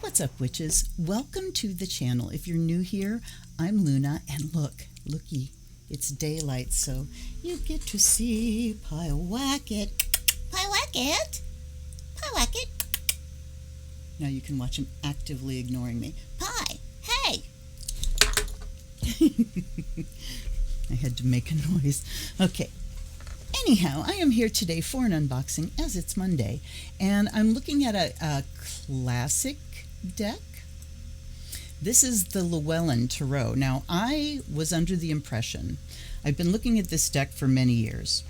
What's up, witches? Welcome to the channel. If you're new here, I'm Luna, and looky, it's daylight, so you get to see Pyewacket. Pyewacket? Pyewacket? Now you can watch him actively ignoring me. Pie, hey! I had to make a noise. Okay. Anyhow, I am here today for an unboxing, as it's Monday, and I'm looking at a classic deck. This is the Llewellyn Tarot. Now, I was under the impression, I've been looking at this deck for many years,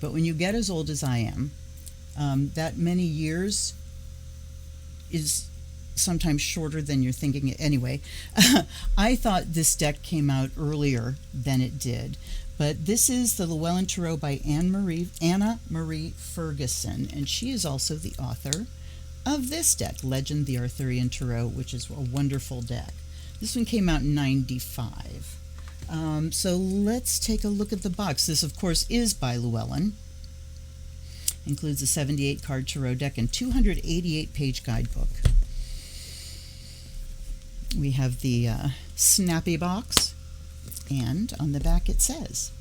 but when you get as old as I am, that many years is sometimes shorter than you're thinking. Anyway, I thought this deck came out earlier than it did. But this is the Llewellyn Tarot by Anna Marie Ferguson, and she is also the author of this deck, Legend the Arthurian Tarot, which is a wonderful deck. This one came out in '95. So let's take a look at the box. This, of course, is by Llewellyn. Includes a 78-card tarot deck and 288-page guidebook. We have the snappy box. And on the back it says,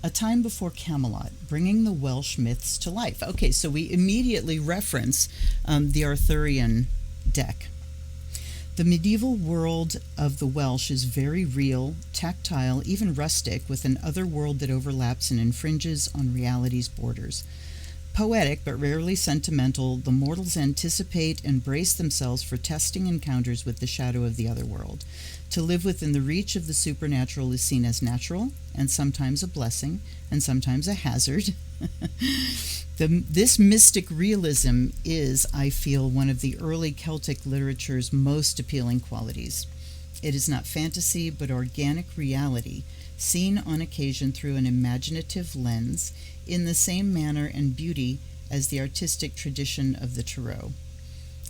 "A Time Before Camelot, Bringing the Welsh Myths to Life." Okay, so we immediately reference the Arthurian deck. The medieval world of the Welsh is very real, tactile, even rustic, with an other world that overlaps and infringes on reality's borders. Poetic, but rarely sentimental, the mortals anticipate and brace themselves for testing encounters with the shadow of the other world. To live within the reach of the supernatural is seen as natural, and sometimes a blessing, and sometimes a hazard. This mystic realism is, I feel, one of the early Celtic literature's most appealing qualities. It is not fantasy, but organic reality, seen on occasion through an imaginative lens, in the same manner and beauty as the artistic tradition of the Tarot.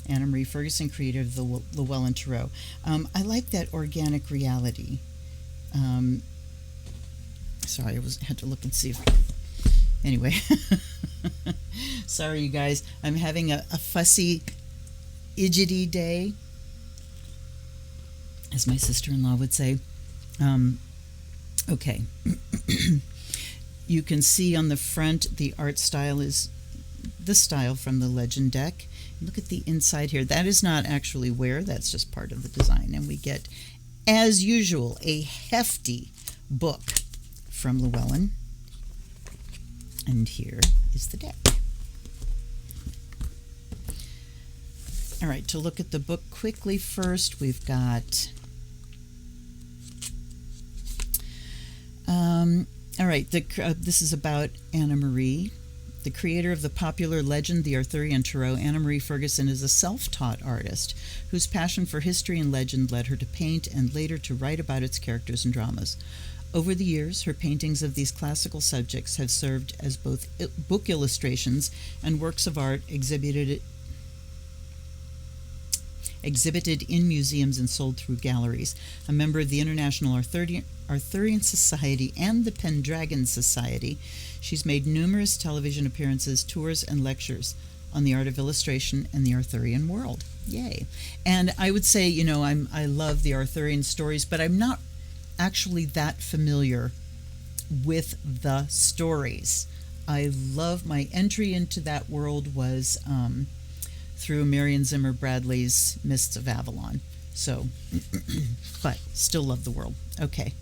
Anna Marie Ferguson, creator of the Llewellyn Tarot. I like that organic reality. Sorry, had to look and see if... Anyway. Sorry, you guys. I'm having a fussy, idgety day, as my sister-in-law would say. Okay. You can see on the front the art style is the style from the Legend deck. Look at the inside here. That is not actually wear. That's just part of the design. And we get, as usual, a hefty book from Llewellyn. And here is the deck. All right, to look at the book quickly first, we've got... all right, this is about Anna Marie. The creator of the popular legend, the Arthurian Tarot, Anna Marie Ferguson is a self-taught artist whose passion for history and legend led her to paint and later to write about its characters and dramas. Over the years, her paintings of these classical subjects have served as both book illustrations and works of art exhibited in museums and sold through galleries. A member of the International Arthurian Society and the Pendragon Society, she's made numerous television appearances, tours, and lectures on the art of illustration and the Arthurian world. Yay. And I would say, you know, I love the Arthurian stories, but I'm not actually that familiar with the stories. I love, my entry into that world was through Marion Zimmer Bradley's Mists of Avalon. So, but still love the world. Okay.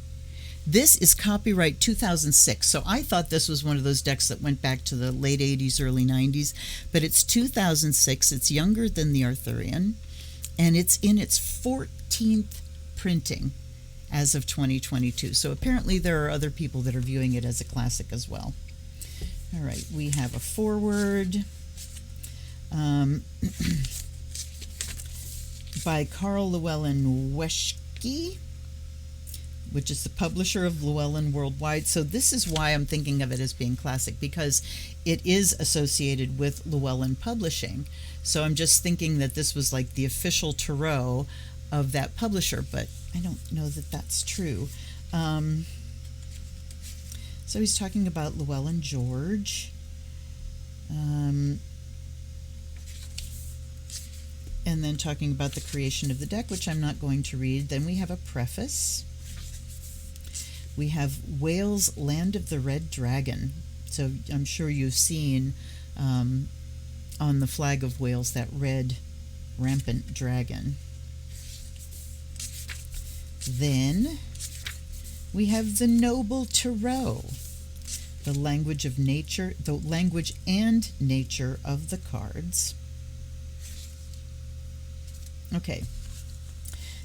This is copyright 2006, so I thought this was one of those decks that went back to the late 80s, early 90s, but it's 2006. It's younger than the Arthurian, and it's in its 14th printing as of 2022. So apparently there are other people that are viewing it as a classic as well. All right, we have a foreword by Carl Llewellyn Weschke, which is the publisher of Llewellyn Worldwide. So this is why I'm thinking of it as being classic, because it is associated with Llewellyn Publishing. So I'm just thinking that this was like the official tarot of that publisher, but I don't know that that's true. So he's talking about Llewellyn George. And then talking about the creation of the deck, which I'm not going to read. Then we have a preface. We have Wales, Land of the Red Dragon. So I'm sure you've seen on the flag of Wales that red rampant dragon. Then we have the Noble Tarot, the language of nature, the language and nature of the cards. Okay.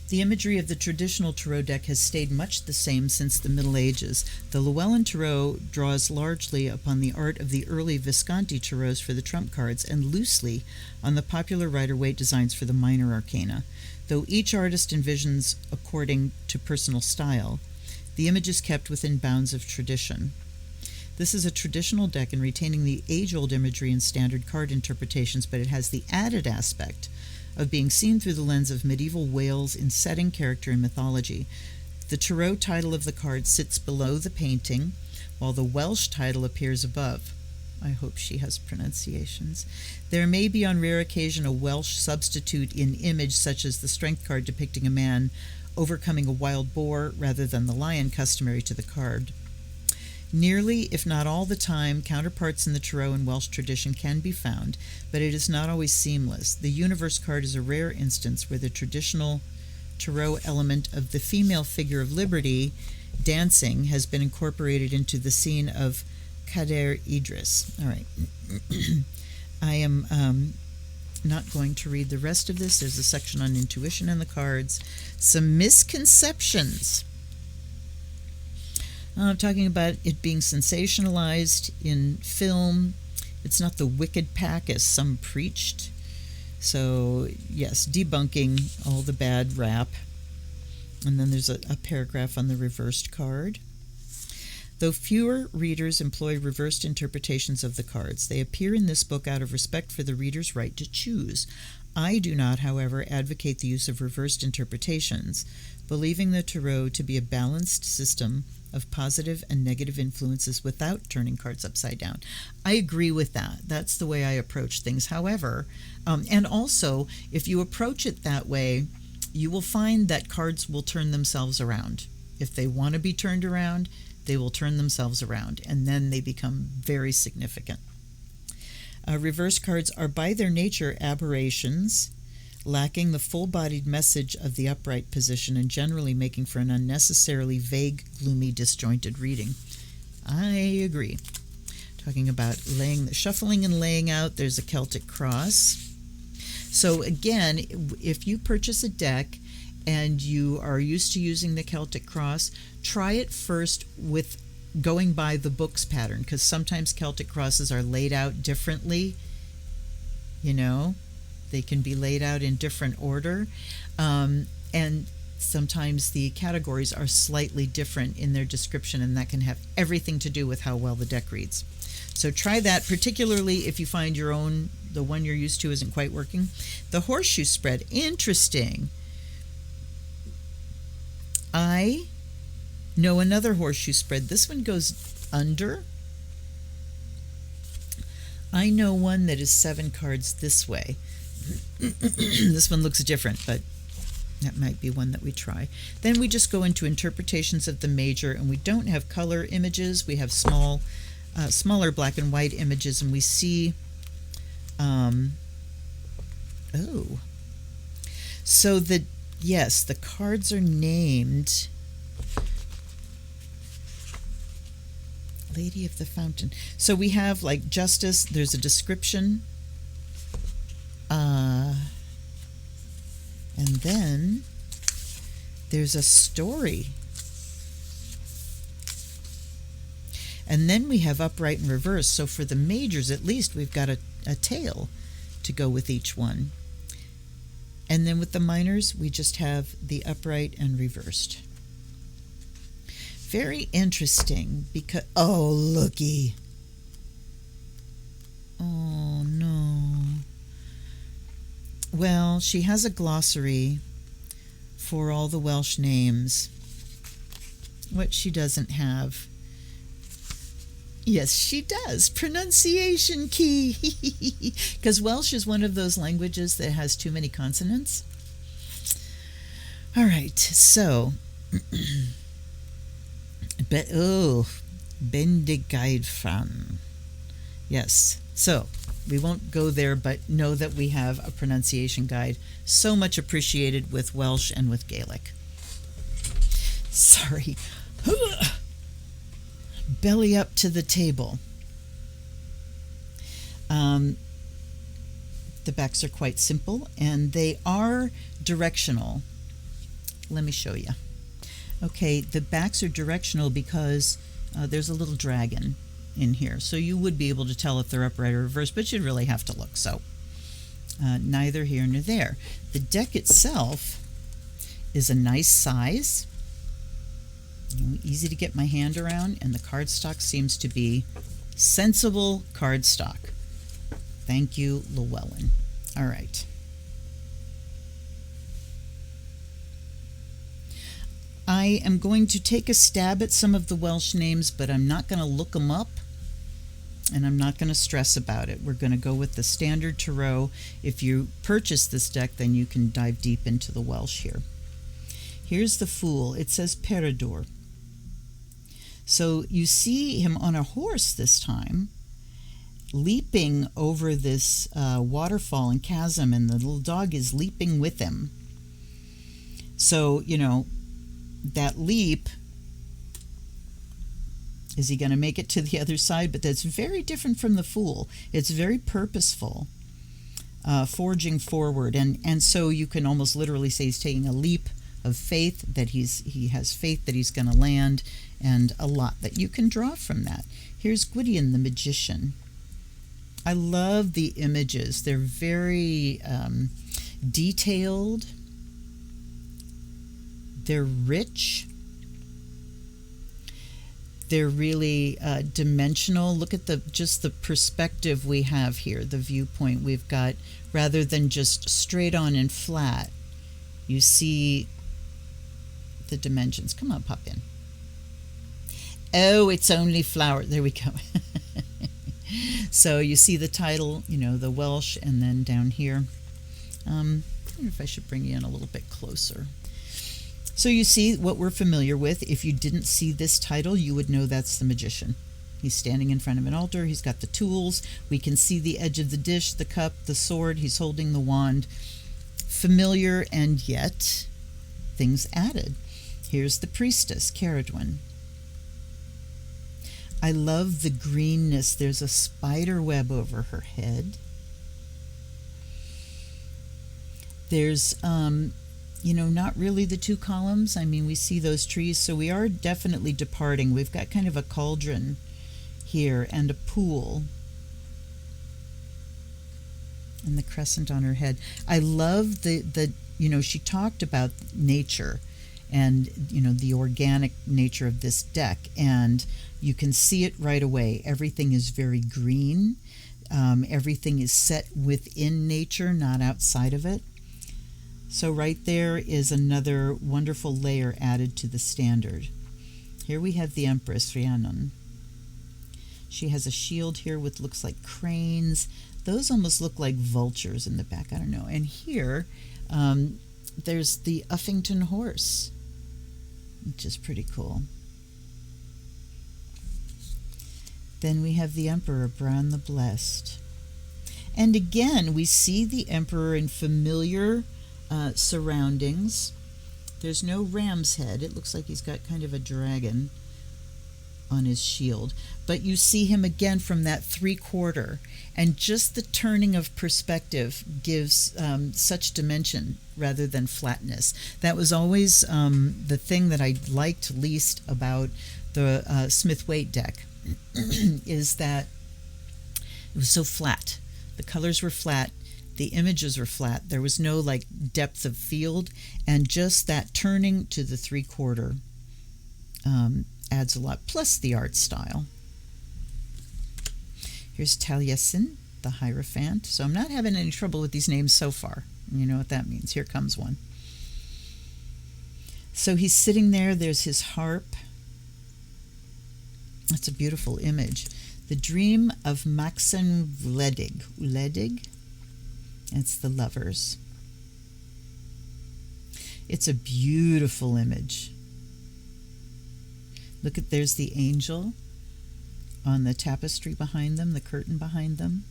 The imagery of the traditional tarot deck has stayed much the same since the Middle Ages. The Llewellyn tarot draws largely upon the art of the early Visconti tarots for the trump cards and loosely on the popular Rider-Waite designs for the minor arcana. Though each artist envisions according to personal style, the image is kept within bounds of tradition. This is a traditional deck in retaining the age-old imagery and standard card interpretations, but it has the added aspect of being seen through the lens of medieval Wales in setting, character, and mythology. The tarot title of the card sits below the painting, while the Welsh title appears above. I hope she has pronunciations. There may be on rare occasion a Welsh substitute in image, such as the strength card depicting a man overcoming a wild boar rather than the lion customary to the card. Nearly, if not all the time, counterparts in the tarot and Welsh tradition can be found, but it is not always seamless. The Universe card is a rare instance where the traditional tarot element of the female figure of Liberty dancing has been incorporated into the scene of Kader Idris. All right. I am not going to read the rest of this. There's a section on intuition in the cards. Some misconceptions. Talking about it being sensationalized in film. It's not the wicked pack as some preached. So, yes, debunking all the bad rap. And then there's a paragraph on the reversed card. Though fewer readers employ reversed interpretations of the cards, they appear in this book out of respect for the reader's right to choose. I do not, however, advocate the use of reversed interpretations, believing the tarot to be a balanced system of positive and negative influences without turning cards upside down. I agree with that. That's the way I approach things. However, and also, if you approach it that way, you will find that cards will turn themselves around. If they want to be turned around, they will turn themselves around, and then they become very significant. Reverse cards are by their nature aberrations, lacking the full-bodied message of the upright position and generally making for an unnecessarily vague, gloomy, disjointed reading. I agree. Talking about shuffling and laying out, there's a Celtic cross. So again, if you purchase a deck and you are used to using the Celtic cross, try it first with going by the book's pattern, because sometimes Celtic crosses are laid out differently. You know, they can be laid out in different order, and sometimes the categories are slightly different in their description, and that can have everything to do with how well the deck reads. So try that, particularly if you find the one you're used to isn't quite working. The horseshoe spread, interesting. I know another horseshoe spread. This one goes under. I know one that is 7 cards this way. This one looks different, but that might be one that we try. Then we just go into interpretations of the major, and we don't have color images. We have smaller black and white images, and we see so the cards are named Lady of the Fountain. So we have like Justice, there's a description, and then there's a story. And then we have upright and reverse. So for the majors, at least, we've got a tale to go with each one. And then with the minors, we just have the upright and reversed. Very interesting because, oh, looky. Oh, no. Well, she has a glossary for all the Welsh names. What she doesn't have Yes, she does. Pronunciation key. Because Welsh is one of those languages that has too many consonants. All right, so, Bendigeidfran. Yes, so we won't go there, but know that we have a pronunciation guide. So much appreciated with Welsh and with Gaelic. Sorry. Belly up to the table. The backs are quite simple, and they are directional. Let me show you. Okay, the backs are directional because there's a little dragon in here, so you would be able to tell if they're upright or reversed, but you'd really have to look. So neither here nor there. The deck itself is a nice size, easy to get my hand around, and the cardstock seems to be sensible cardstock. Thank you, Llewellyn. All right. I am going to take a stab at some of the Welsh names, but I'm not going to look them up, and I'm not going to stress about it. We're going to go with the standard tarot. If you purchase this deck, then you can dive deep into the Welsh here. Here's the Fool. It says Peridor. So you see him on a horse this time, leaping over this waterfall and chasm, and the little dog is leaping with him. So, that leap, is he going to make it to the other side? But that's very different from the Fool. It's very purposeful, forging forward, and so you can almost literally say he's taking a leap of faith, that he has faith that he's going to land, and a lot that you can draw from that. Here's Gwydion the Magician. I love the images. They're very detailed. They're rich. They're really dimensional. Look at just the perspective we have here, the viewpoint we've got, rather than just straight on and flat. You see the dimensions. Come on, pop in. Oh, it's only flower. There we go. So you see the title, the Welsh, and then down here. I wonder if I should bring you in a little bit closer. So you see what we're familiar with. If you didn't see this title, you would know that's the Magician. He's standing in front of an altar. He's got the tools. We can see the edge of the dish, the cup, the sword. He's holding the wand. Familiar, and yet things added. Here's the Priestess, Caradwyn. I love the greenness. There's a spider web over her head. There's, not really the two columns. I mean, we see those trees, so we are definitely departing. We've got kind of a cauldron here and a pool. And the crescent on her head. I love the she talked about nature and, the organic nature of this deck, and you can see it right away. Everything is very green. Everything is set within nature, not outside of it. So right there is another wonderful layer added to the standard. Here we have the Empress, Rhiannon. She has a shield here with looks like cranes. Those almost look like vultures in the back. I don't know. And here, there's the Uffington horse, which is pretty cool. Then we have the Emperor, Bran the Blessed. And again, we see the Emperor in familiar surroundings. There's no ram's head. It looks like he's got kind of a dragon on his shield. But you see him again from that 3/4. And just the turning of perspective gives such dimension rather than flatness. That was always the thing that I liked least about the Smith-Waite deck, is that it was so flat. The colors were flat. The images were flat. There was no depth of field, and just that turning to the 3/4 adds a lot, plus the art style. Here's Taliesin, the Hierophant. So I'm not having any trouble with these names so far. You know what that means. Here comes one. So he's sitting there. There's his harp. That's a beautiful image. The Dream of Maxen Wledig. Wledig? It's the lovers. It's a beautiful image. Look at, there's the angel on the tapestry behind them, the curtain behind them.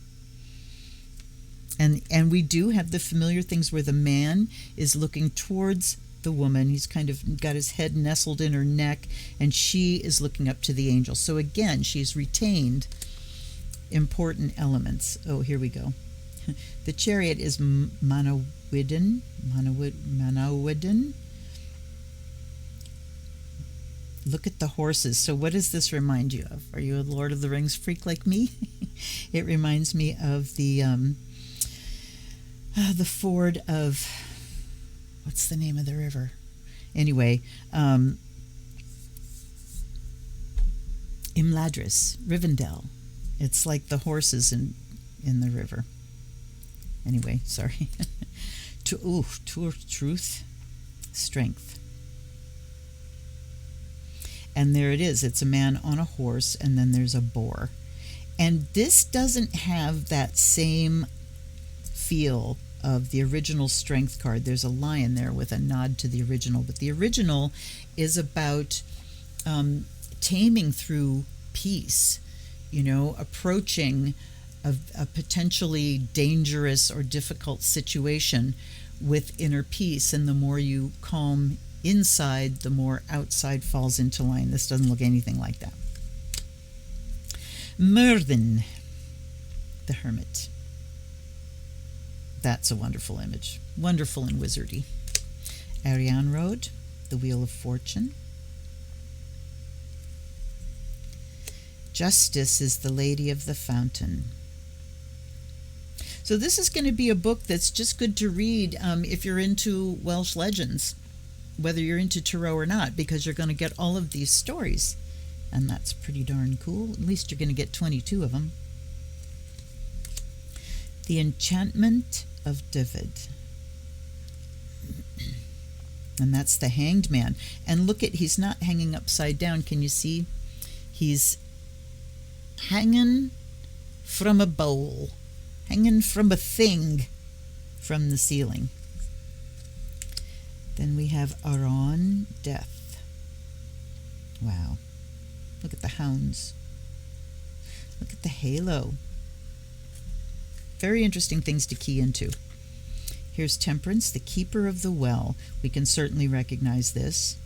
And we do have the familiar things where the man is looking towards the woman. He's kind of got his head nestled in her neck, and she is looking up to the angel. So again, she's retained important elements. Oh, here we go. The chariot is Manawyddan. Look at the horses. So what does this remind you of? Are you a Lord of the Rings freak like me? It reminds me of the ford of, what's the name of the river? Anyway, Imladris, Rivendell. It's like the horses in the river. Anyway, sorry. Truth, strength. And there it is. It's a man on a horse, and then there's a boar. And this doesn't have that same feel of the original strength card. There's a lion there with a nod to the original, but the original is about taming through peace, approaching a potentially dangerous or difficult situation with inner peace. And the more you calm inside, the more outside falls into line. This doesn't look anything like that. Merlin, the hermit. That's a wonderful image. Wonderful and wizardy. Arianrod, the Wheel of Fortune. Justice is the Lady of the Fountain. So this is going to be a book that's just good to read if you're into Welsh legends, whether you're into tarot or not, because you're going to get all of these stories. And that's pretty darn cool. At least you're going to get 22 of them. The Enchantment of David. And that's the Hanged Man. And look at, he's not hanging upside down. Can you see? He's hanging from a bowl, hanging from a thing from the ceiling. Then we have Aron, Death. Wow. Look at the hounds. Look at the halo. Very interesting things to key into. Here's Temperance, the Keeper of the Well. We can certainly recognize this.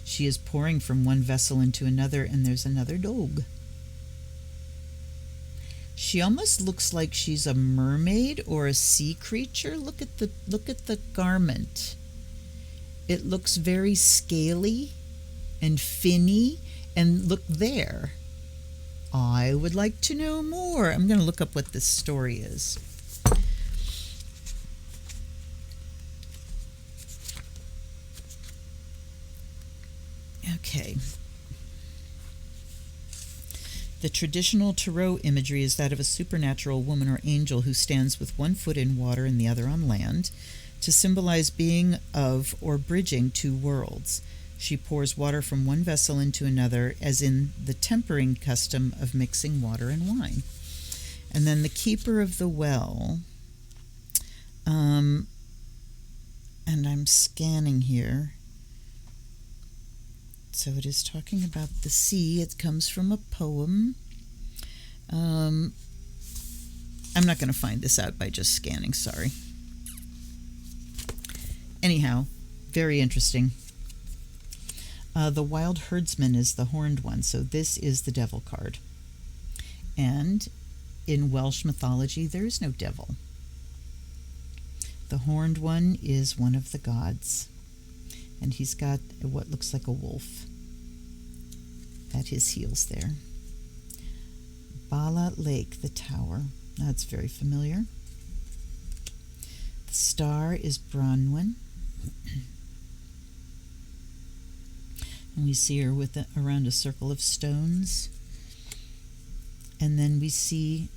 She is pouring from one vessel into another, and there's another dog. She almost looks like she's a mermaid or a sea creature. Look at the garment. It looks very scaly and finny, and look there. I would like to know more. I'm going to look up what this story is. Okay. The traditional tarot imagery is that of a supernatural woman or angel who stands with one foot in water and the other on land, to symbolize being of or bridging two worlds. She pours water from one vessel into another, as in the tempering custom of mixing water and wine. And then the Keeper of the Well. And I'm scanning here. So it is talking about the sea. It comes from a poem. I'm not going to find this out by just scanning, sorry. Anyhow, very interesting. The Wild Herdsman is the horned one, so this is the devil card. And in Welsh mythology, there is no devil. The horned one is one of the gods, and he's got what looks like a wolf at his heels there. Bala Lake, the tower. That's very familiar. The star is Bronwyn. And we see her with around a circle of stones. And then we see,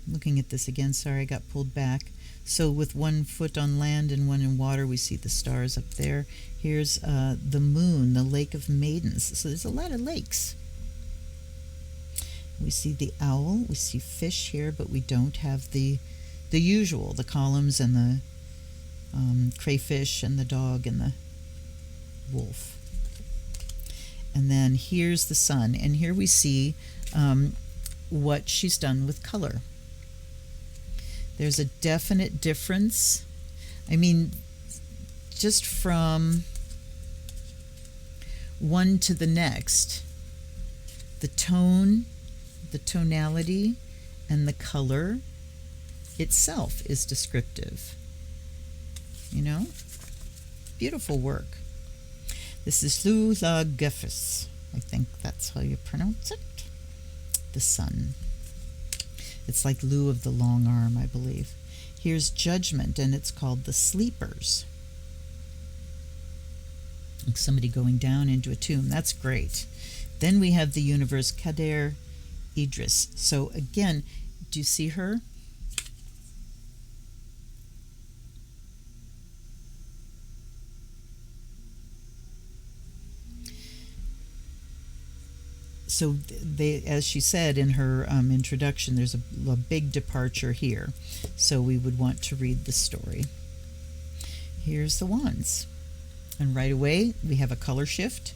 looking at this again, sorry I got pulled back. So with one foot on land and one in water, we see the stars up there. Here's the moon, the Lake of Maidens. So there's a lot of lakes. We see the owl, we see fish here, but we don't have the usual, the columns and the crayfish and the dog and the wolf. And then here's the sun, and here we see what she's done with color. There's a definite difference. I mean, just from one to the next, the tone, the tonality, and the color itself is descriptive. You know? Beautiful work. This is Llewellyn. I think that's how you pronounce it. The sun. It's like Lou of the long arm, I believe. Here's Judgment, and it's called The Sleepers. Like somebody going down into a tomb. That's great. Then we have the universe, Kader Idris. So again, do you see her? So they, as she said in her introduction, there's a big departure here. So we would want to read the story. Here's the wands. And right away, we have a color shift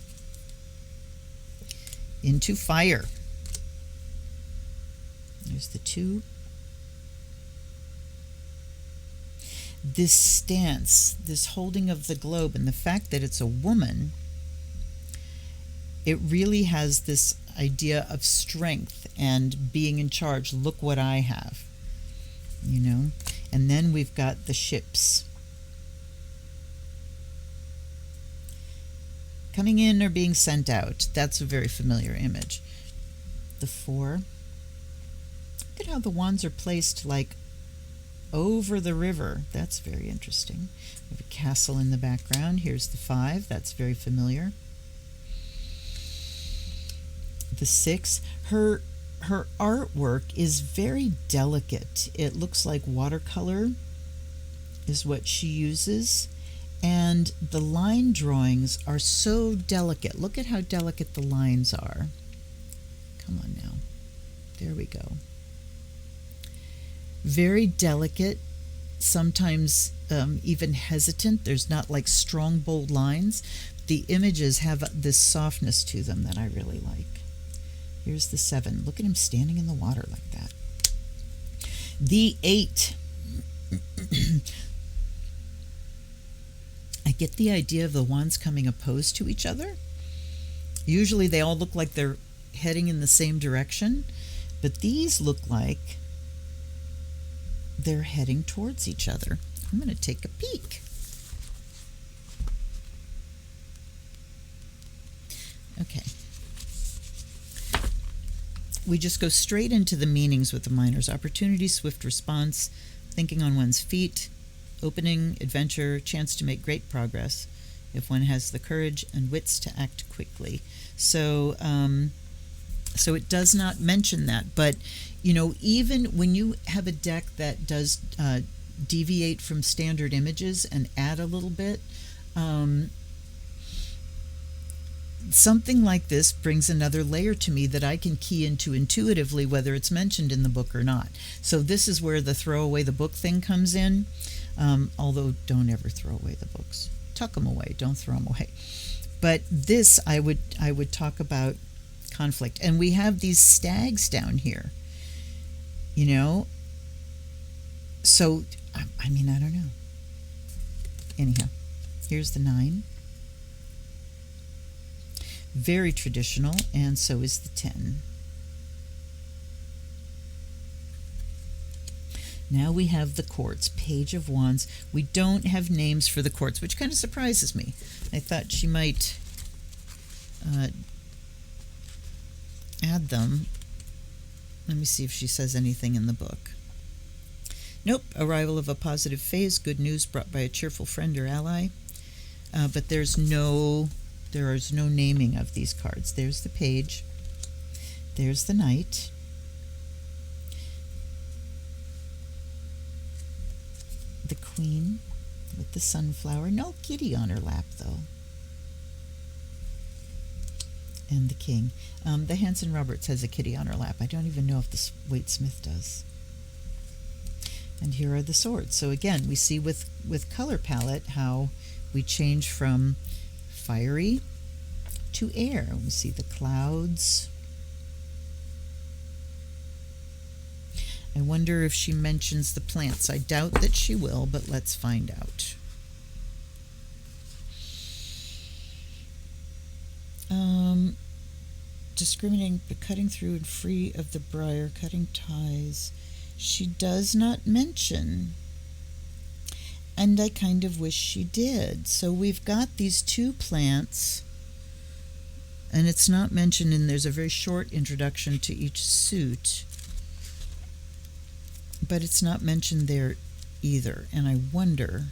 into fire. There's the 2. This stance, this holding of the globe, and the fact that it's a woman, it really has this idea of strength and being in charge. Look what I have, you know. And then we've got the ships coming in or being sent out. That's a very familiar image. The 4. Look at how the wands are placed like over the river. That's very interesting. We have a castle in the background. Here's the 5. That's very familiar. The 6, her artwork is very delicate. It looks like watercolor is what she uses, and the line drawings are so delicate. Look at how delicate the lines are. Come on now. There we go. Very delicate, sometimes even hesitant. There's not like strong, bold lines. The images have this softness to them that I really like. Here's the 7. Look at him standing in the water like that. The 8. I get the idea of the wands coming opposed to each other. Usually they all look like they're heading in the same direction, but these look like they're heading towards each other. I'm going to take a peek. Okay. We just go straight into the meanings with the minors. Opportunity, swift response, thinking on one's feet, opening, adventure, chance to make great progress if one has the courage and wits to act quickly. So it does not mention that, but you know, even when you have a deck that does deviate from standard images and add a little bit, something like this brings another layer to me that I can key into intuitively, whether it's mentioned in the book or not. So this is where the throw away the book thing comes in. Although don't ever throw away the books. Tuck them away. Don't throw them away. But this, I would talk about conflict. And we have these stags down here. You know? So, I mean, I don't know. Anyhow, here's the 9. Very traditional, and so is the 10. Now we have the courts, Page of Wands. We don't have names for the courts, which kind of surprises me. I thought she might add them. Let me see if she says anything in the book. Nope, arrival of a positive phase, good news brought by a cheerful friend or ally. But there is no naming of these cards. There's the Page. There's the Knight. The Queen with the sunflower. No kitty on her lap, though. and the king. The Hanson Roberts has a kitty on her lap. I don't even know if the Waite Smith does. And here are the swords. So again, we see with color palette how we change from fiery to air. We see the clouds. I wonder if she mentions the plants. I doubt that she will, but let's find out. Discriminating but cutting through and free of the briar, cutting ties. She does not mention, and I kind of wish she did. So we've got these two plants, and it's not mentioned, and there's a very short introduction to each suit, but it's not mentioned there either. And I wonder,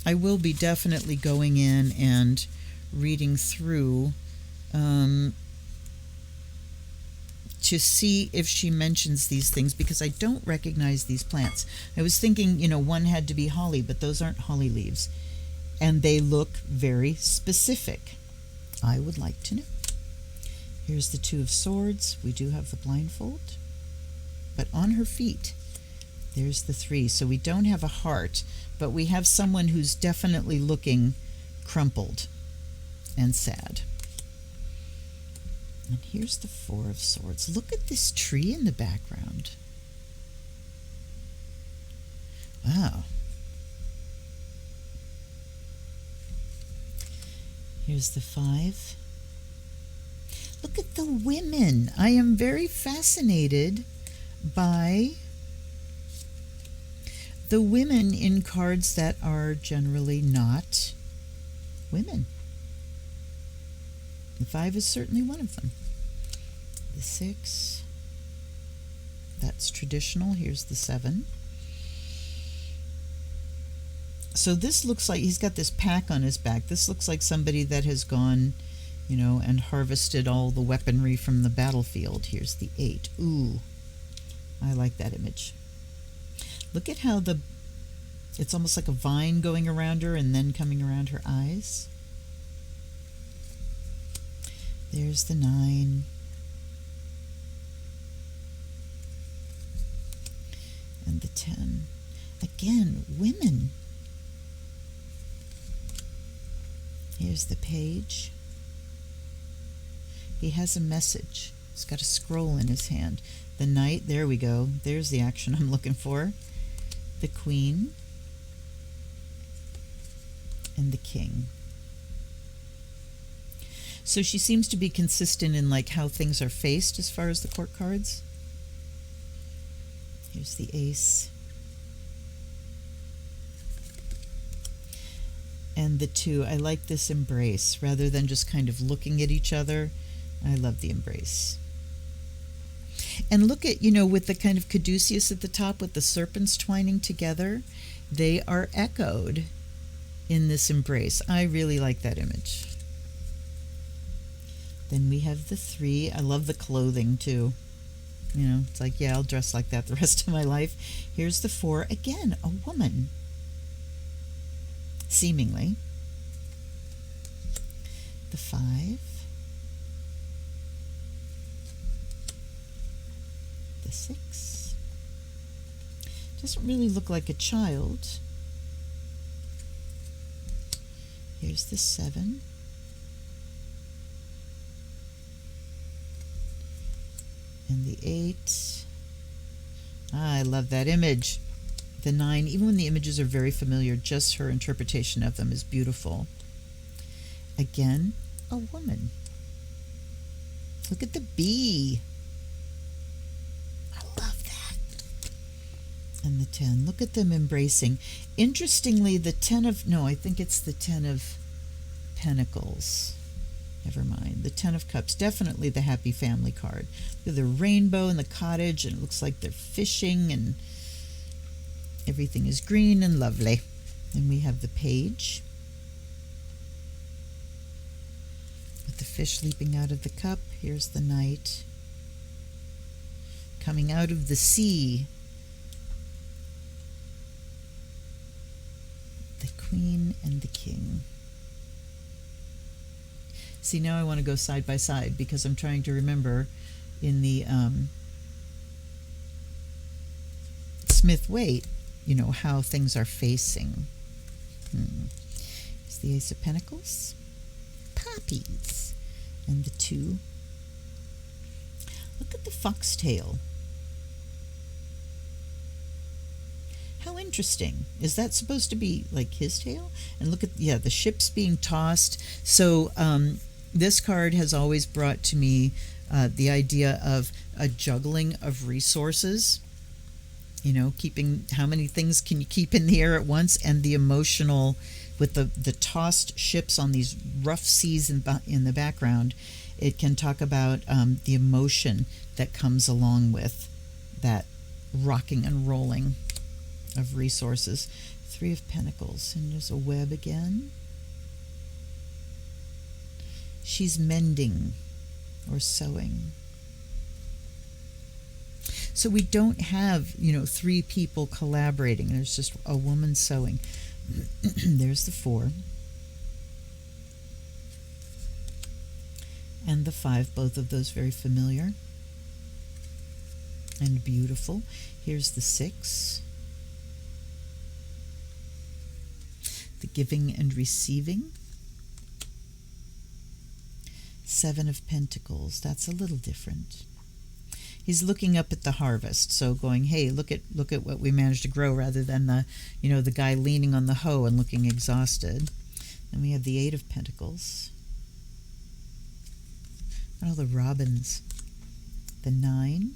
I will be definitely going in and reading through to see if she mentions these things, because I don't recognize these plants. I was thinking, one had to be holly, but those aren't holly leaves, and they look very specific. I would like to know. Here's the Two of Swords. We do have the blindfold, but on her feet there's the three. So we don't have a heart, but we have someone who's definitely looking crumpled and sad. And here's the Four of Swords. Look at this tree in the background. Wow. Here's the Five. Look at the women. I am very fascinated by the women in cards that are generally not women. The Five is certainly one of them. The Six, that's traditional. Here's the Seven. So this looks like he's got this pack on his back. This looks like somebody that has gone, and harvested all the weaponry from the battlefield. Here's the Eight. Ooh, I like that image. Look at how it's almost like a vine going around her and then coming around her eyes. There's the Nine. And the 10. Again, women. Here's the Page. He has a message. He's got a scroll in his hand. The Knight, there we go. There's the action I'm looking for. The Queen. And the King. So she seems to be consistent in how things are faced as far as the court cards. Here's the Ace. And the Two. I like this embrace rather than just kind of looking at each other. I love the embrace. And look at, with the kind of caduceus at the top with the serpents twining together, they are echoed in this embrace. I really like that image. Then we have the Three. I love the clothing too. It's like, yeah, I'll dress like that the rest of my life. Here's the Four. Again, a woman. Seemingly. The Five. The Six. Doesn't really look like a child. Here's the Seven. And the Eight. I love that image. The Nine, even when the images are very familiar, just her interpretation of them is beautiful. Again, a woman. Look at the Bee. I love that. And the 10. Look at them embracing. Interestingly, the 10 of... No, I think it's the 10 of Pentacles. Never mind. The 10 of Cups, definitely the happy family card. Look at the rainbow in the cottage, and it looks like they're fishing, and everything is green and lovely. And we have the Page with the fish leaping out of the cup. Here's the Knight coming out of the sea. The Queen and the King. See, now I want to go side by side because I'm trying to remember in the Smith-Waite, how things are facing. It's the Ace of Pentacles, poppies, and the 2. Look at the foxtail. How interesting. Is that supposed to be like his tail? And look at, the ships being tossed. So this card has always brought to me the idea of a juggling of resources. Keeping, how many things can you keep in the air at once, and the emotional with the tossed ships on these rough seas in the background. It can talk about the emotion that comes along with that rocking and rolling of resources. 3 of Pentacles, and there's a web again. She's mending or sewing. So we don't have, 3 people collaborating. There's just a woman sewing. There's the 4. And the 5, both of those very familiar and beautiful. Here's the 6. The giving and receiving. 7 of Pentacles. That's a little different. He's looking up at the harvest, so going, hey, look at what we managed to grow, rather than the guy leaning on the hoe and looking exhausted. Then we have the 8 of Pentacles. All the robins. The 9.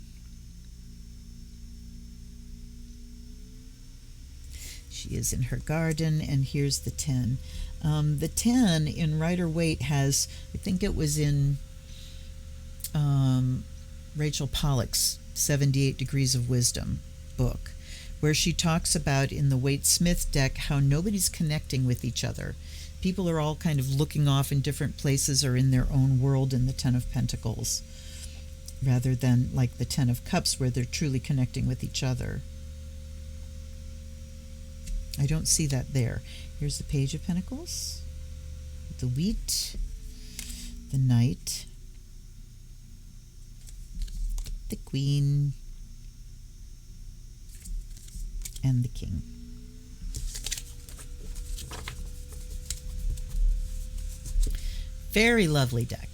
She is in her garden, and here's the 10. The 10 in Rider-Waite has, I think it was in Rachel Pollack's 78 Degrees of Wisdom book, where she talks about in the Waite-Smith deck how nobody's connecting with each other. People are all kind of looking off in different places or in their own world in the 10 of Pentacles, rather than like the 10 of Cups where they're truly connecting with each other. I don't see that there. Here's the Page of Pentacles, the Wheat, the Knight, the Queen, and the King. Very lovely deck.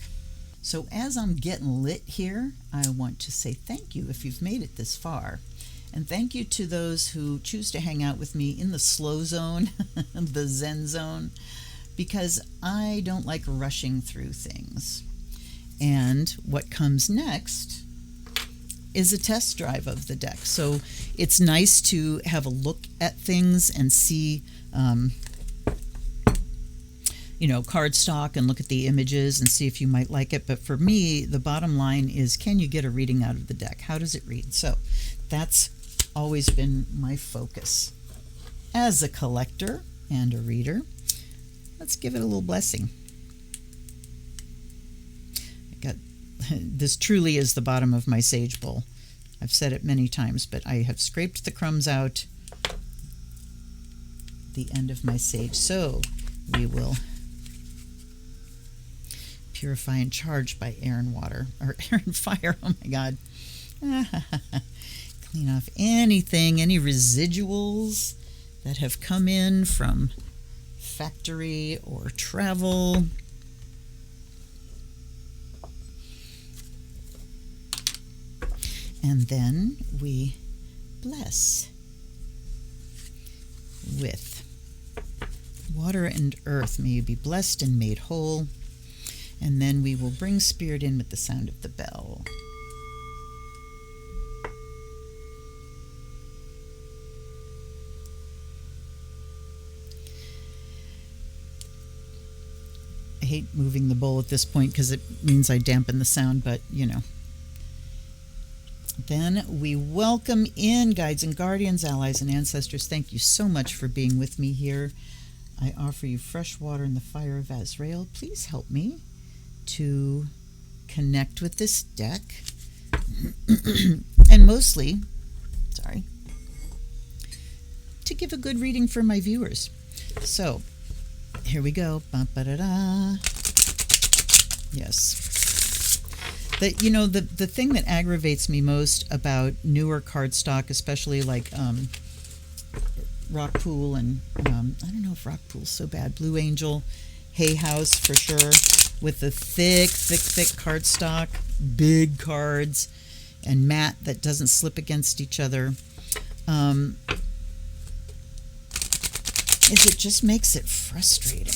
So as I'm getting lit here, I want to say thank you if you've made it this far. And thank you to those who choose to hang out with me in the slow zone, the Zen zone, because I don't like rushing through things. And what comes next is a test drive of the deck. So it's nice to have a look at things and see, cardstock, and look at the images and see if you might like it. But for me, the bottom line is, can you get a reading out of the deck? How does it read? So that's always been my focus as a collector and a reader. Let's give it a little blessing. This truly is the bottom of my sage bowl. I've said it many times, but I have scraped the crumbs out the end of my sage. So we will purify and charge by air and water, or air and fire. Oh my God. Clean off anything, any residuals that have come in from factory or travel. And then we bless with water and earth. May you be blessed and made whole. And then we will bring spirit in with the sound of the bell. I hate moving the bowl at this point because it means I dampen the sound, but Then we welcome in guides and guardians, allies and ancestors. Thank you so much for being with me here. I offer you fresh water in the fire of Azrael. Please help me to connect with this deck. And mostly, to give a good reading for my viewers. So, here we go. Ba-ba-da-da. Yes. The thing that aggravates me most about newer cardstock, especially like Rockpool and I don't know if Rockpool's so bad. Blue Angel, Hay House for sure, with the thick cardstock, big cards, and matte that doesn't slip against each other. Is it just makes it frustrating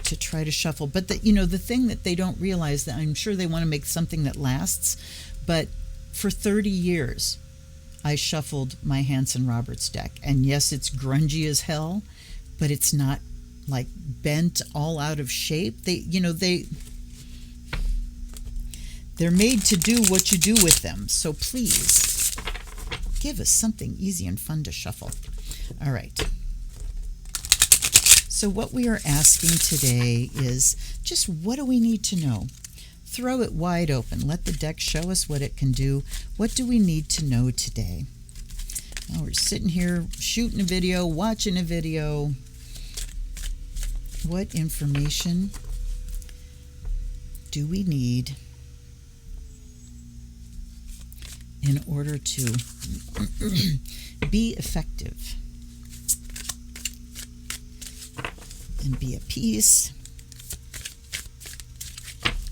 to try to shuffle. But the thing that they don't realize, that I'm sure they want to make something that lasts, but for 30 years I shuffled my Hanson Roberts deck, and yes, it's grungy as hell, but it's not like bent all out of shape. They're made to do what you do with them. So please give us something easy and fun to shuffle. All right. So what we are asking today is just, what do we need to know? Throw it wide open. Let the deck show us what it can do. What do we need to know today? Well, we're sitting here shooting a video, watching a video. What information do we need in order to be effective and be at peace?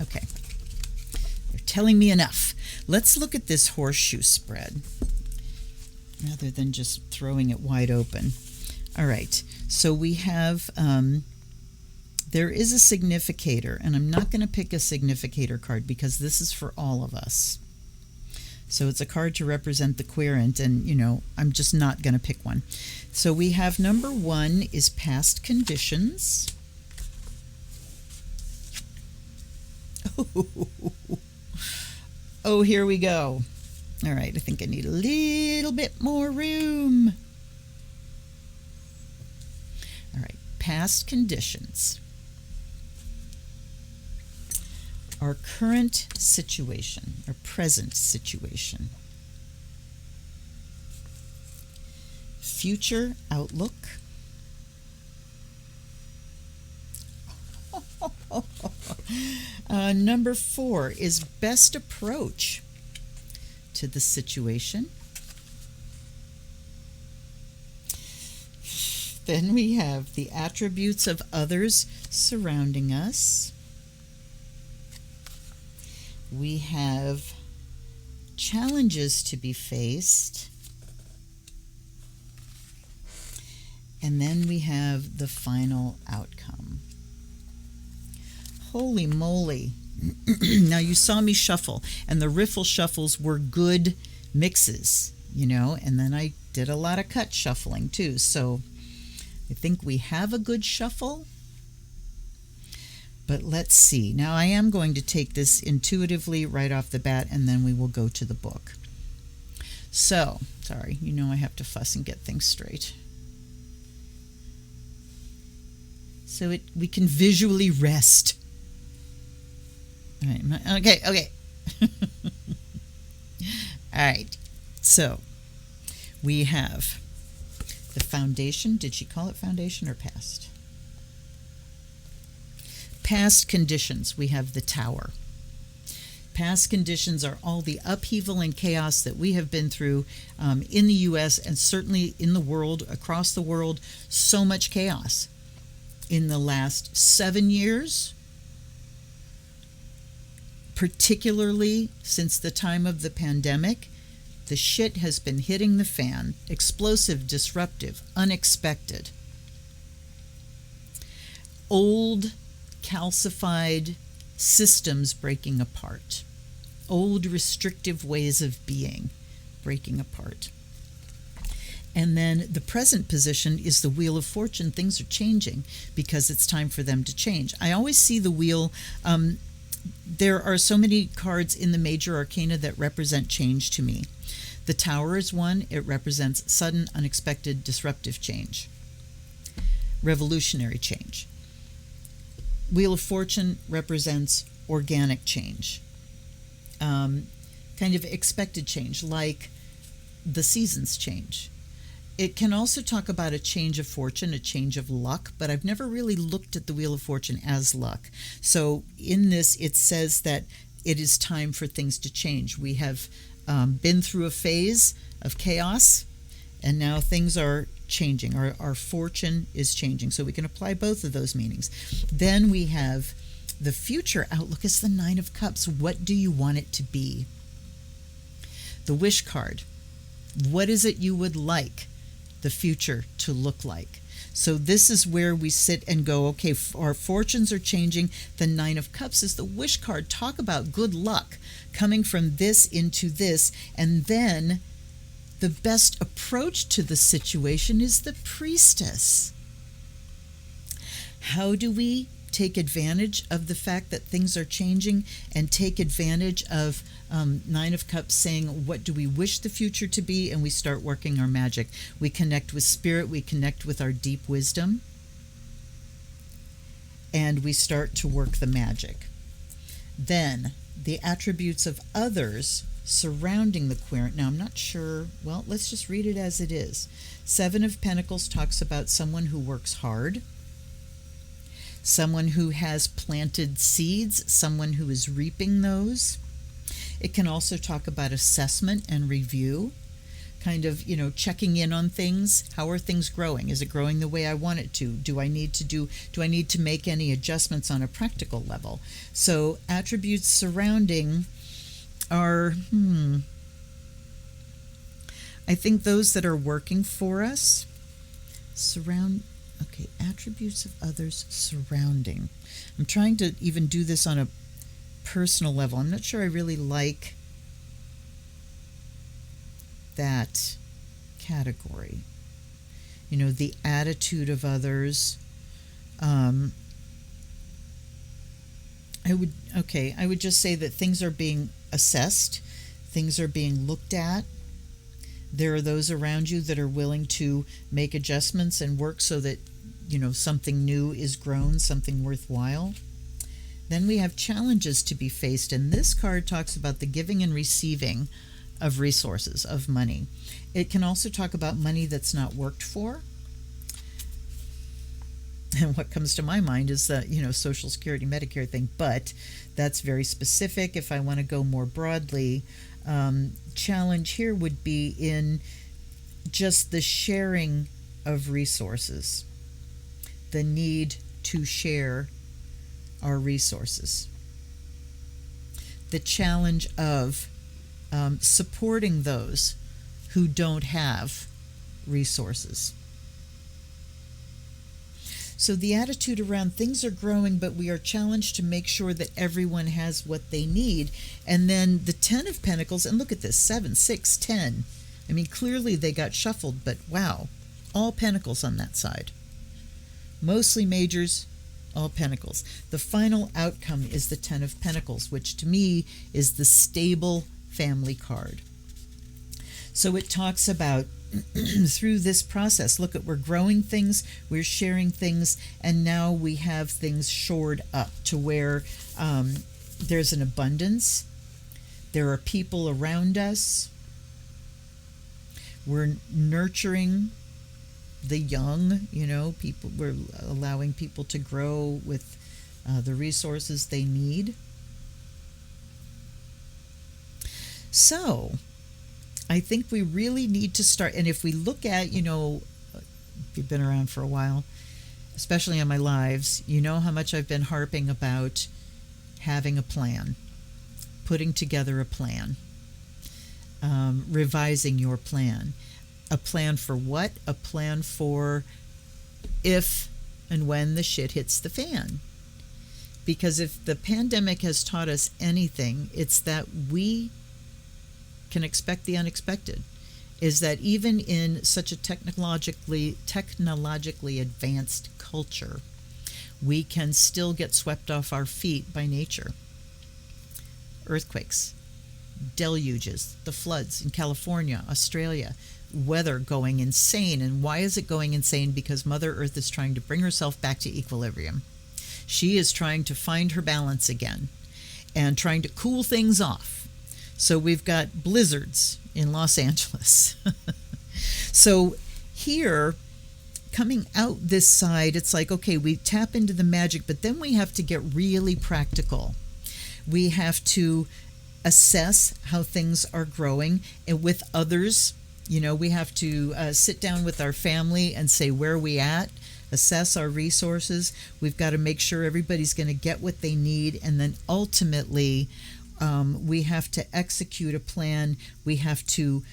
Okay, they're telling me enough. Let's look at this horseshoe spread rather than just throwing it wide open. All right, so we have, there is a significator, and I'm not going to pick a significator card because this is for all of us. So it's a card to represent the querent, and, I'm just not going to pick one. So we have number 1 is past conditions. Oh, here we go. All right, I think I need a little bit more room. All right, past conditions. Our current situation, our present situation. Future outlook. Number 4 is best approach to the situation. Then we have the attributes of others surrounding us. We have challenges to be faced. And then we have the final outcome. Holy moly. Now you saw me shuffle, and the riffle shuffles were good mixes, and then I did a lot of cut shuffling too. So I think we have a good shuffle. But let's see. Now I am going to take this intuitively right off the bat, and then we will go to the book. So, sorry, I have to fuss and get things straight. So we can visually rest. All right, okay. All right, so we have the foundation. Did she call it foundation or past? Past conditions. We have the Tower. Past conditions are all the upheaval and chaos that we have been through in the U.S. and certainly in the world, across the world. So much chaos. In the last 7 years, particularly since the time of the pandemic, the shit has been hitting the fan. Explosive, disruptive, unexpected. Old, calcified systems breaking apart. Old, restrictive ways of being breaking apart. And then the present position is the Wheel of Fortune. Things are changing because it's time for them to change. I always see the wheel. There are so many cards in the major arcana that represent change to me. The Tower is one. It represents sudden, unexpected, disruptive change. Revolutionary change. Wheel of Fortune represents organic change. Kind of expected change, like the seasons change. It can also talk about a change of fortune, a change of luck, but I've never really looked at the Wheel of Fortune as luck. So in this, it says that it is time for things to change. We have been through a phase of chaos, and now things are changing. Our fortune is changing. So we can apply both of those meanings. Then we have the future outlook is the Nine of Cups. What do you want it to be? The Wish card. What is it you would like the future to look like? So this is where we sit and go, okay, our fortunes are changing. The Nine of Cups is the Wish card. Talk about good luck coming from this into this. And then the best approach to the situation is the Priestess. How do we take advantage of the fact that things are changing and take advantage of Nine of Cups saying, what do we wish the future to be? And we start working our magic. We connect with spirit, we connect with our deep wisdom, and we start to work the magic. Then the attributes of others surrounding the querent. Now, I'm not sure. Well, let's just read it as it is. Seven of Pentacles talks about someone who works hard, someone who has planted seeds, someone who is reaping those. It can also talk about assessment and review, kind of, checking in on things. How are things growing? Is it growing the way I want it to? Do I need to make any adjustments on a practical level? So attributes surrounding are, I think those that are working for us. Okay, attributes of others surrounding. I'm trying to even do this on a personal level. I'm not sure I really like that category. The attitude of others. I would just say that things are being assessed, things are being looked at. There are those around you that are willing to make adjustments and work so that, something new is grown, something worthwhile. Then we have challenges to be faced, and this card talks about the giving and receiving of resources, of money. It can also talk about money that's not worked for. And what comes to my mind is the, Social Security, Medicare thing, but that's very specific. If I want to go more broadly, challenge here would be in just the sharing of resources, the need to share our resources, the challenge of supporting those who don't have resources. So the attitude around things are growing, but we are challenged to make sure that everyone has what they need. And then the 10 of Pentacles, and look at this, 7, 6, 10. I mean, clearly they got shuffled, but wow, all Pentacles on that side. Mostly majors, all Pentacles. The final outcome is the 10 of Pentacles, which to me is the stable family card. So it talks about through this process, look at, we're growing things, we're sharing things, and now we have things shored up to where there's an abundance. There are people around us. We're nurturing the young, people. We're allowing people to grow with the resources they need. So I think we really need to start, and if we look at, if you've been around for a while, especially on my lives, you know how much I've been harping about having a plan, putting together a plan, revising your plan. A plan for what? A plan for if and when the shit hits the fan. Because if the pandemic has taught us anything, it's that we can expect the unexpected. Is that even in such a technologically advanced culture, we can still get swept off our feet by nature. Earthquakes, deluges, the floods in California, Australia, weather going insane. And why is it going insane? Because Mother Earth is trying to bring herself back to equilibrium. She is trying to find her balance again and trying to cool things off. So we've got blizzards in Los Angeles. So here, coming out this side, it's like, okay, we tap into the magic, but then we have to get really practical. We have to assess how things are growing, and with others, we have to sit down with our family and say, where are we at? Assess our resources. We've got to make sure everybody's going to get what they need, and then ultimately we have to execute a plan. We have to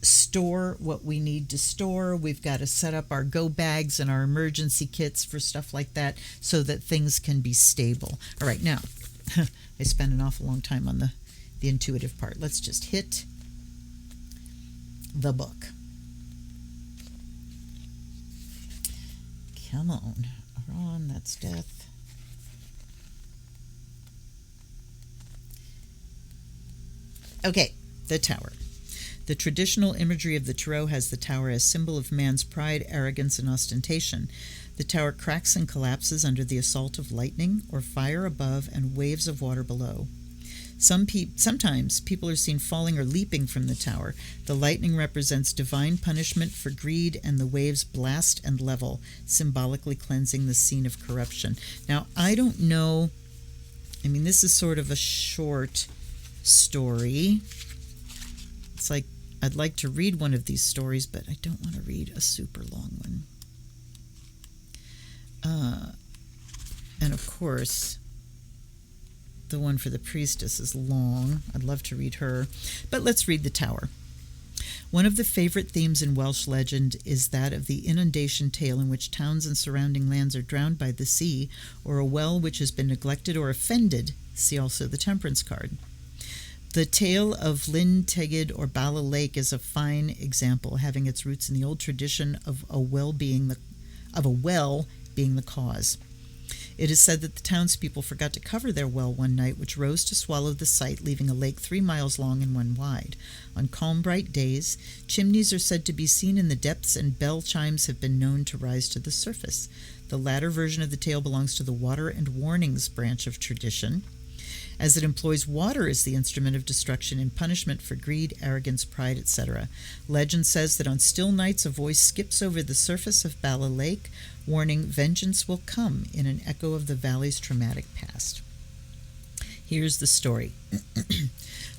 store what we need to store. We've got to set up our go bags and our emergency kits for stuff like that so that things can be stable. All right, now, I spent an awful long time on the intuitive part. Let's just hit the book. Come on. Ron, that's death. Okay, the Tower. The traditional imagery of the tarot has the Tower as symbol of man's pride, arrogance, and ostentation. The Tower cracks and collapses under the assault of lightning or fire above and waves of water below. Sometimes people are seen falling or leaping from the Tower. The lightning represents divine punishment for greed, and the waves blast and level, symbolically cleansing the scene of corruption. Now, I don't know. I mean, this is sort of a short story. It's like I'd like to read one of these stories, but I don't want to read a super long one. And of course, the one for the priestess is long. I'd love to read her, but let's read the Tower. One of the favorite themes in Welsh legend is that of the inundation tale, in which towns and surrounding lands are drowned by the sea, or a well which has been neglected or offended. See also the Temperance card. The tale of Llyn Tegid or Bala Lake is a fine example, having its roots in the old tradition of a well being the cause. It is said that the townspeople forgot to cover their well one night, which rose to swallow the site, leaving a lake 3 miles long and 1 wide. On calm, bright days, chimneys are said to be seen in the depths, and bell chimes have been known to rise to the surface. The latter version of the tale belongs to the water and warnings branch of tradition, as it employs water as the instrument of destruction and punishment for greed, arrogance, pride, etc. Legend says that on still nights a voice skips over the surface of Bala Lake, warning vengeance will come, in an echo of the valley's traumatic past. Here's the story.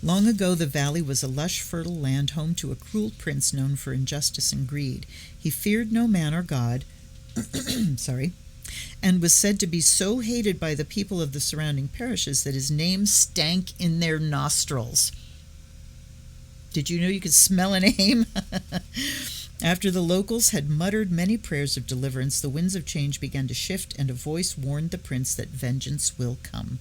Long ago, the valley was a lush, fertile land home to a cruel prince known for injustice and greed. He feared no man or God, and was said to be so hated by the people of the surrounding parishes that his name stank in their nostrils. Did you know you could smell a name? After the locals had muttered many prayers of deliverance, the winds of change began to shift, and a voice warned the prince that vengeance will come.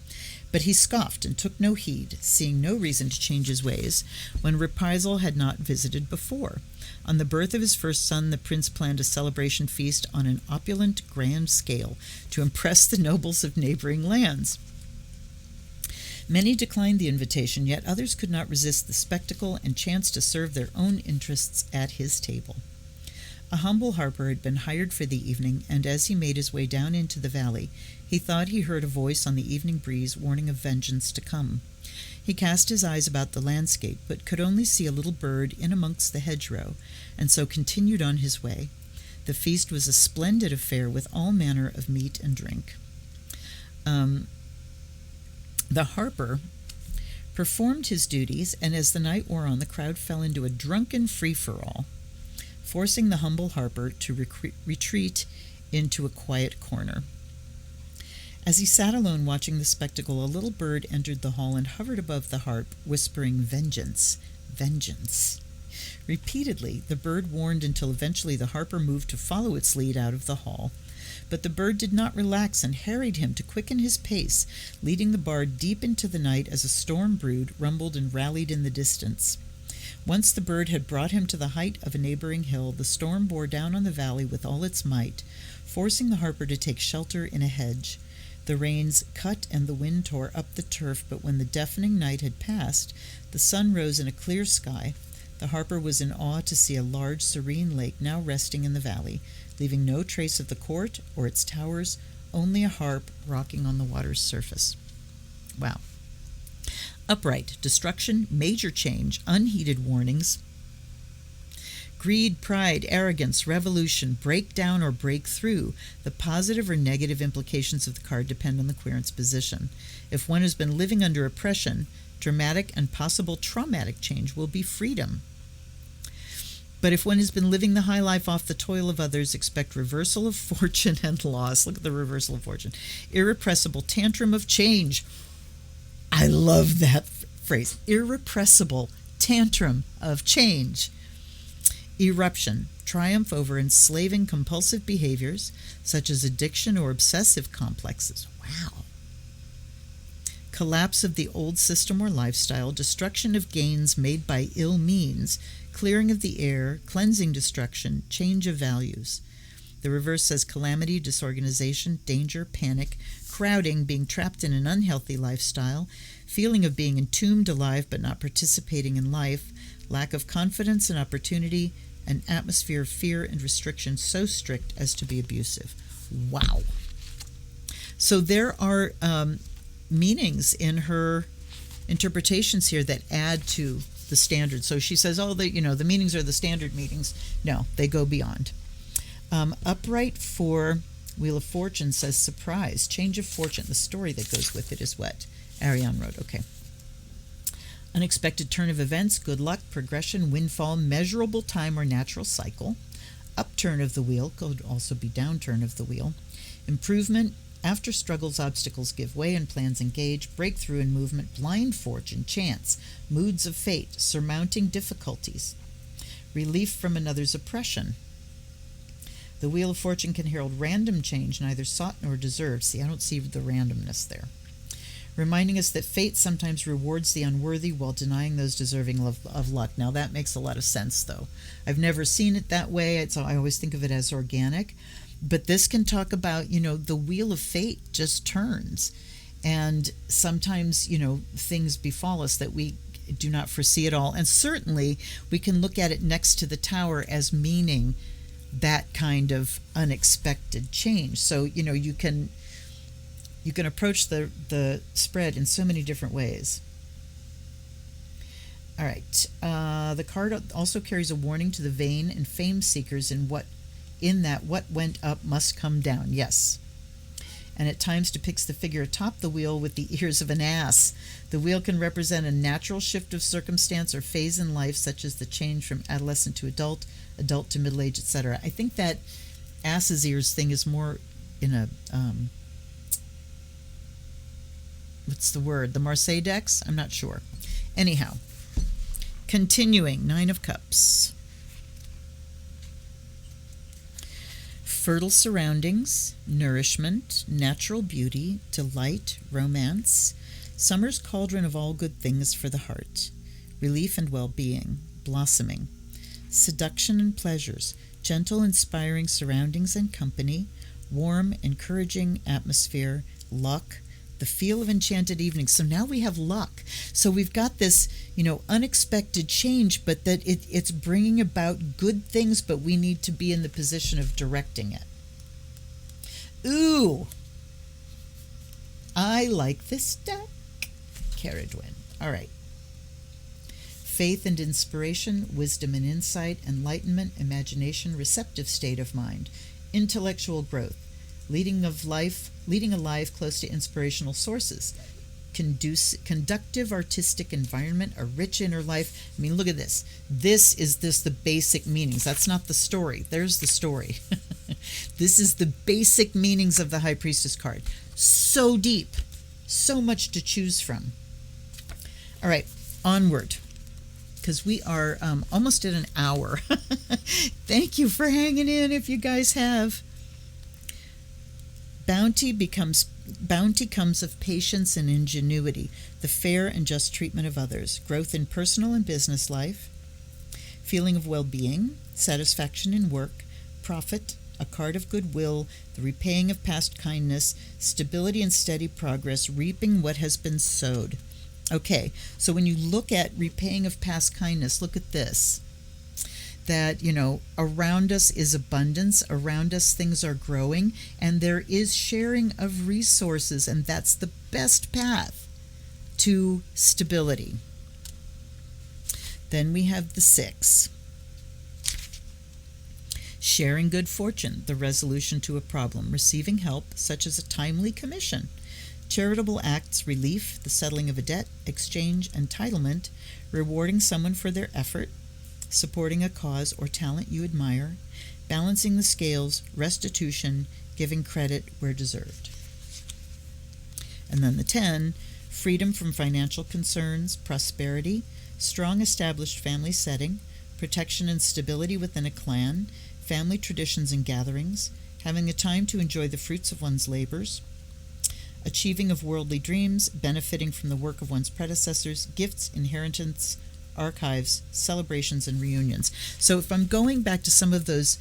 But he scoffed and took no heed, seeing no reason to change his ways, when reprisal had not visited before. On the birth of his first son, the prince planned a celebration feast on an opulent, grand scale to impress the nobles of neighboring lands. Many declined the invitation, yet others could not resist the spectacle and chanced to serve their own interests at his table. A humble harper had been hired for the evening, and as he made his way down into the valley, he thought he heard a voice on the evening breeze warning of vengeance to come. He cast his eyes about the landscape, but could only see a little bird in amongst the hedgerow, and so continued on his way. The feast was a splendid affair with all manner of meat and drink. The harper performed his duties, and as the night wore on, the crowd fell into a drunken free-for-all, forcing the humble harper to retreat into a quiet corner. As he sat alone watching the spectacle, a little bird entered the hall and hovered above the harp, whispering, "Vengeance, vengeance." Repeatedly, the bird warned until eventually the harper moved to follow its lead out of the hall. But the bird did not relax and harried him to quicken his pace, leading the bard deep into the night as a storm brewed, rumbled, and rallied in the distance. Once the bird had brought him to the height of a neighboring hill, the storm bore down on the valley with all its might, forcing the harper to take shelter in a hedge. The rains cut and the wind tore up the turf, but when the deafening night had passed, the sun rose in a clear sky. The harper was in awe to see a large, serene lake now resting in the valley, leaving no trace of the court or its towers, only a harp rocking on the water's surface. Wow. Upright, destruction, major change, unheeded warnings. Greed, pride, arrogance, revolution, break down or break through. The positive or negative implications of the card depend on the querent's position. If one has been living under oppression, dramatic and possible traumatic change will be freedom. But if one has been living the high life off the toil of others, expect reversal of fortune and loss. Look at the reversal of fortune. Irrepressible tantrum of change. I love that phrase. Irrepressible tantrum of change. Eruption. Triumph over enslaving compulsive behaviors, such as addiction or obsessive complexes. Wow. Collapse of the old system or lifestyle. Destruction of gains made by ill means. Clearing of the air, cleansing destruction, change of values. The reverse says calamity, disorganization, danger, panic, crowding, being trapped in an unhealthy lifestyle, feeling of being entombed alive but not participating in life, lack of confidence and opportunity, an atmosphere of fear and restriction so strict as to be abusive. Wow. So there are meanings in her interpretations here that add to the standard. So she says, oh, the meanings are the standard meanings. No, they go beyond. Upright for Wheel of Fortune says surprise, change of fortune. The story that goes with it is what Ariane wrote. Okay. Unexpected turn of events, good luck, progression, windfall, measurable time or natural cycle. Upturn of the wheel could also be downturn of the wheel. Improvement, after struggles, obstacles give way and plans engage, breakthrough in movement, blind fortune, chance, moods of fate, surmounting difficulties, relief from another's oppression. The Wheel of Fortune can herald random change, neither sought nor deserved. See, I don't see the randomness there. Reminding us that fate sometimes rewards the unworthy while denying those deserving of luck. Now, that makes a lot of sense, though. I've never seen it that way, so I always think of it as organic. But this can talk about, the wheel of fate just turns. And sometimes, things befall us that we do not foresee at all. And certainly, we can look at it next to the tower as meaning that kind of unexpected change. So, you can approach the spread in so many different ways. All right. The card also carries a warning to the vain and fame seekers what went up must come down. Yes. And at times depicts the figure atop the wheel with the ears of an ass. The wheel can represent a natural shift of circumstance or phase in life, such as the change from adolescent to adult to middle age, etc. I think that ass's ears thing is more in a what's the word? The Marseille decks? I'm not sure. Anyhow, continuing, 9 of Cups. Fertile surroundings, nourishment, natural beauty, delight, romance, summer's cauldron of all good things for the heart, relief and well-being, blossoming, seduction and pleasures, gentle, inspiring surroundings and company, warm, encouraging atmosphere, luck, the feel of enchanted evenings. So now we have luck. So we've got this, unexpected change, but that it's bringing about good things, but we need to be in the position of directing it. Ooh, I like this deck. Caradwin. All right. Faith and inspiration, wisdom and insight, enlightenment, imagination, receptive state of mind, intellectual growth, leading a life close to inspirational sources, conductive artistic environment, a rich inner life. I mean, look at this. This is the basic meanings. That's not the story. There's the story. This is the basic meanings of the High Priestess card. So deep. So much to choose from. All right, onward. Because we are almost at an hour. Thank you for hanging in if you guys have. Bounty comes of patience and ingenuity, the fair and just treatment of others, growth in personal and business life, feeling of well-being, satisfaction in work, profit, a card of goodwill, the repaying of past kindness, stability and steady progress, reaping what has been sowed. Okay, so when you look at repaying of past kindness, look at this. That, around us is abundance, around us things are growing, and there is sharing of resources, and that's the best path to stability. Then we have the 6. Sharing good fortune, the resolution to a problem, receiving help, such as a timely commission. Charitable acts, relief, the settling of a debt, exchange, entitlement, rewarding someone for their effort, supporting a cause or talent you admire, balancing the scales, restitution, giving credit where deserved. And then the 10, freedom from financial concerns, prosperity, strong established family setting, protection and stability within a clan, family traditions and gatherings, having the time to enjoy the fruits of one's labors, achieving of worldly dreams, benefiting from the work of one's predecessors, gifts, inheritance, archives, celebrations, and reunions. So if I'm going back to some of those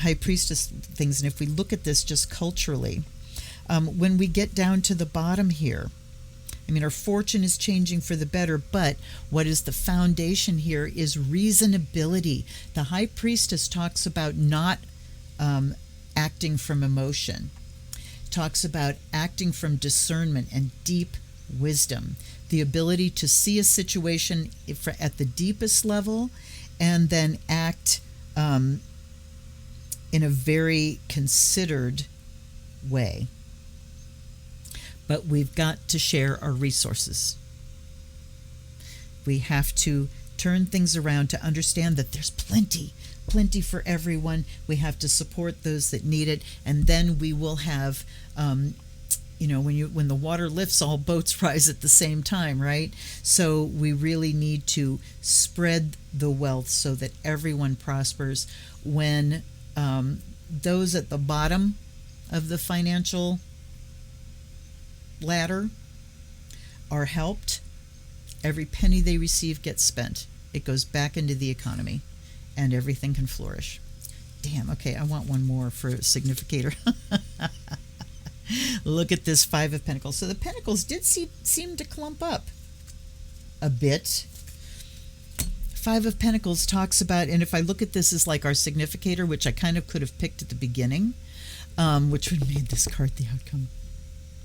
high priestess things, and if we look at this just culturally, when we get down to the bottom here, I mean, our fortune is changing for the better, but what is the foundation here is reasonability. The high priestess talks about not acting from emotion, talks about acting from discernment and deep wisdom, the ability to see a situation at the deepest level and then act in a very considered way. But we've got to share our resources. We have to turn things around to understand that there's plenty for everyone. We have to support those that need it, and then we will have, when the water lifts, all boats rise at the same time, right? So we really need to spread the wealth so that everyone prospers. When those at the bottom of the financial ladder are helped, every penny they receive gets spent. It goes back into the economy, and everything can flourish. Damn, okay, I want one more for significator. Look at this 5 of Pentacles. So the Pentacles did seem to clump up a bit. 5 of Pentacles talks about, and if I look at this as like our significator, which I kind of could have picked at the beginning, which would have made this card the outcome.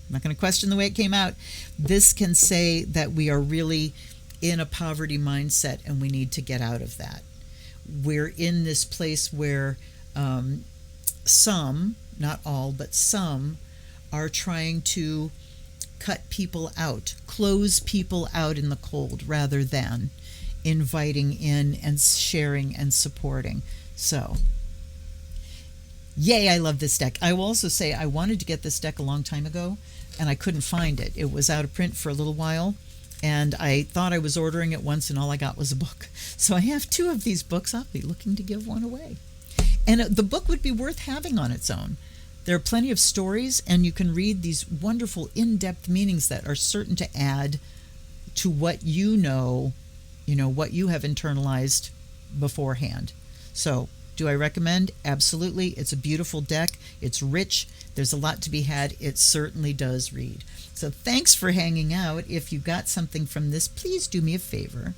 I'm not going to question the way it came out. This can say that we are really in a poverty mindset and we need to get out of that. We're in this place where some, not all, but some are trying to cut people out, close people out in the cold rather than inviting in and sharing and supporting. So, yay, I love this deck. I will also say I wanted to get this deck a long time ago, and I couldn't find it. It was out of print for a little while, and I thought I was ordering it once, and all I got was a book. So I have 2 of these books. I'll be looking to give one away. And the book would be worth having on its own. There are plenty of stories, and you can read these wonderful in-depth meanings that are certain to add to what you know, what you have internalized beforehand. So, do I recommend? Absolutely. It's a beautiful deck. It's rich. There's a lot to be had. It certainly does read. So thanks for hanging out. If you got something from this, please do me a favor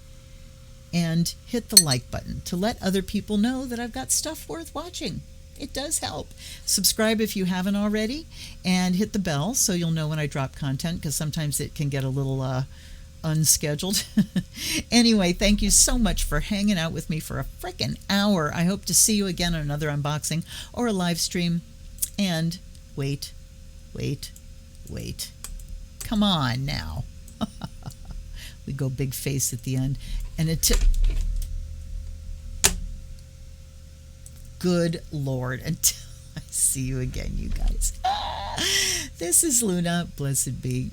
and hit the like button to let other people know that I've got stuff worth watching. It does help. Subscribe if you haven't already, and hit the bell so you'll know when I drop content, because sometimes it can get a little unscheduled. Anyway, thank you so much for hanging out with me for a frickin' hour. I hope to see you again on another unboxing or a live stream. And wait. Come on now. We go big face at the end. And good Lord, until I see you again, you guys. This is Luna. Blessed be.